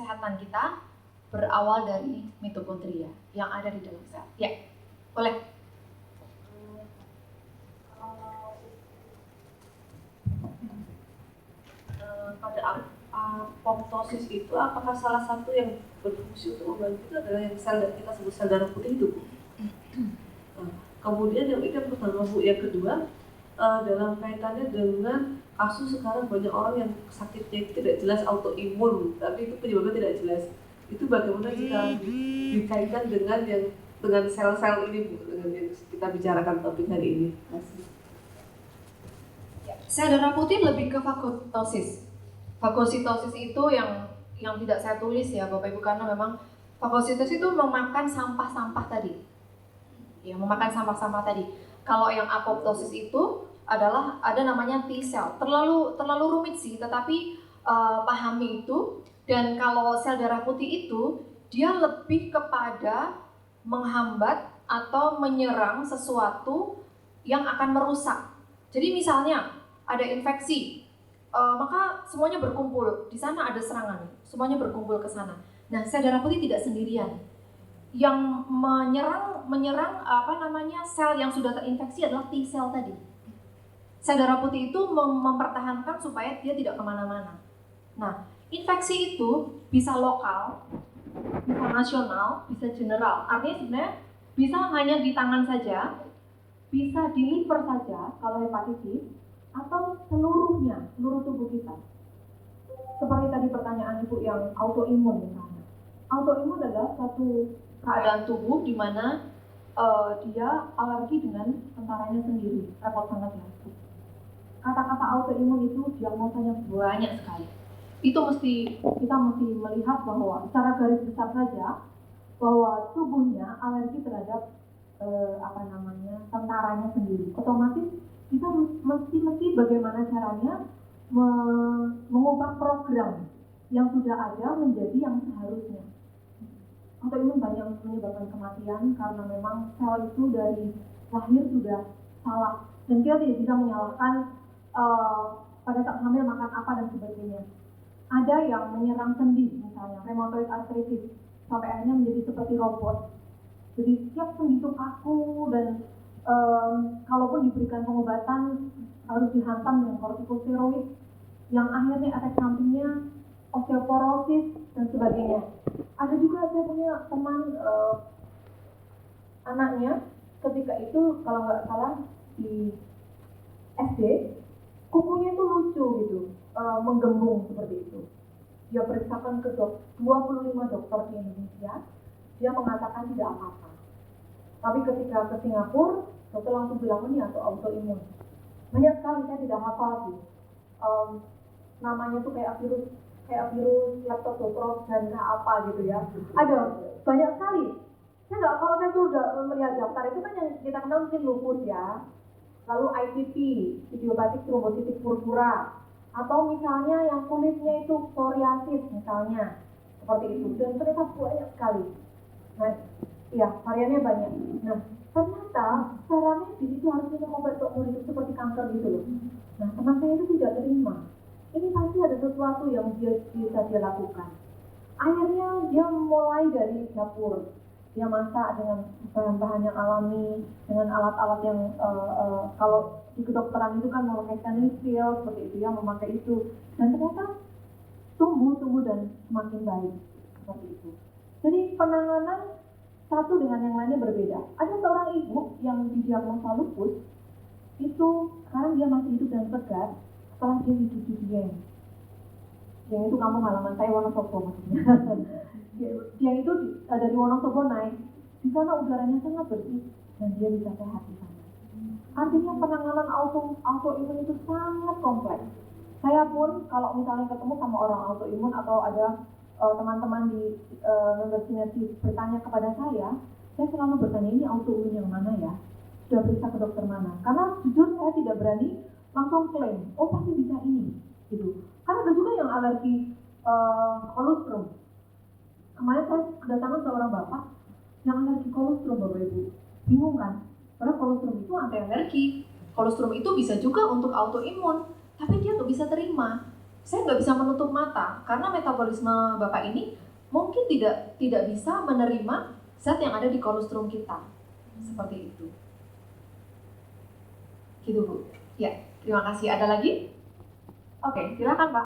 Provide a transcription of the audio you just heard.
kesehatan kita berawal dari mitokondria yang ada di dalam sel. Ya, boleh. Pada apoptosis itu apakah salah satu yang berfungsi untuk membantu itu adalah yang sel kita sebut sel darah putih itu, Bu? Kemudian yang itu yang pertama, Bu. Yang kedua, dalam kaitannya dengan kasus sekarang banyak orang yang sakitnya itu tidak jelas autoimun, tapi itu penyebabnya tidak jelas. Itu bagaimana jika dikaitkan dengan sel-sel ini, Bu, dengan yang kita bicarakan topik hari ini? Sel darah putih lebih ke fagositosis. Fagositosis itu yang tidak saya tulis ya Bapak Ibu, karena memang fagositosis itu memakan sampah-sampah tadi. Ya, memakan sampah-sampah tadi. Kalau yang apoptosis itu adalah ada namanya T cell. Terlalu rumit sih, tetapi pahami itu. Dan kalau sel darah putih itu dia lebih kepada menghambat atau menyerang sesuatu yang akan merusak. Jadi misalnya ada infeksi, maka semuanya berkumpul di sana, ada serangan, semuanya berkumpul ke sana. Nah, sel darah putih tidak sendirian. Yang menyerang sel yang sudah terinfeksi adalah T cell tadi. Sel darah putih itu mempertahankan supaya dia tidak kemana-mana. Nah, infeksi itu bisa lokal, bisa nasional, bisa general. Artinya sebenarnya bisa hanya di tangan saja, bisa di liver saja kalau hepatitis, atau seluruh tubuh kita. Seperti tadi pertanyaan Ibu yang autoimun misalnya. Autoimun adalah satu keadaan tubuh di mana dia alergi dengan tentaranya sendiri. Repot banget ya. Kata-kata autoimun itu diagnosanya banyak sekali. Itu kita mesti melihat bahwa secara garis besar saja bahwa tubuhnya alergi terhadap tentaranya sendiri. Otomatis kita mesti bagaimana caranya mengubah program yang sudah ada menjadi yang seharusnya. Autoimun banyak menyebabkan kematian karena memang sel itu dari lahir sudah salah, dan kita tidak bisa menyalahkan pada saat hamil makan apa dan sebagainya. Ada yang menyerang sendi, misalnya rheumatoid arthritis, sampai akhirnya menjadi seperti robot. Jadi setiap sendi itu kaku dan kalaupun diberikan pengobatan harus dihantam dengan kortikosteroid yang akhirnya efek sampingnya osteoporosis dan sebagainya. Ada juga saya punya teman anaknya ketika itu kalau nggak salah di SD, kukunya itu lucu gitu, menggembung seperti itu. Dia periksakan ke 25 dokter di Indonesia, dia mengatakan tidak apa-apa. Tapi ketika ke Singapura, dokter langsung bilang ini atau autoimun. Banyak sekali, saya tidak hafal sih. Namanya tuh kayak virus leptospirose dan apa gitu ya. Ada banyak sekali. Kalau saya tuh udah melihat daftar itu kan yang kita kenal mungkin lupus ya. Lalu ITP, idiopathic thrombocytic purpura, atau misalnya yang kulitnya itu psoriasis misalnya, seperti itu. Dan ternyata banyak sekali. Nah, iya, variannya banyak. Nah, ternyata secara medis itu harus minum obat untuk itu seperti kanker gitu loh. Nah, teman saya itu tidak terima. Ini pasti ada sesuatu yang bisa dia lakukan. Akhirnya dia mulai dari dapur. Dia masak dengan bahan-bahan yang alami, dengan alat-alat yang kalau di kedokteran itu kan memakai stethoscope seperti itu ya, memakai itu. Dan ternyata tumbuh dan semakin baik seperti itu. Jadi penanganan satu dengan yang lainnya berbeda. Ada seorang ibu yang didiagnosa lupus, itu sekarang dia masih hidup dan segar setelah dia hidup di Dieng. Dieng itu kampung halaman saya, Wonosobo maksudnya. Dieng itu dari Wonosobo naik, di sana udaranya sangat bersih dan dia bisa sehat di sana. Artinya penanganan autoimun itu sangat kompleks. Saya pun kalau misalnya ketemu sama orang autoimun atau ada teman-teman di member sinergi bertanya kepada saya selalu bertanya, ini autoimun yang mana ya? Sudah periksa ke dokter mana? Karena jujur saya tidak berani langsung klaim, oh pasti bisa ini, gitu. Karena ada juga yang alergi kolostrum. Kemarin saya kedatangan seorang bapak yang alergi kolostrum, Bapak Ibu. Bingung kan? Karena kolostrum itu anti alergi. Kolostrum itu bisa juga untuk autoimun, tapi dia nggak bisa terima. saya nggak bisa menutup mata karena metabolisme Bapak ini mungkin tidak bisa menerima zat yang ada di kolostrum kita. Seperti itu. Gitu Bu. Ya, terima kasih. Ada lagi? Oke, silakan Pak.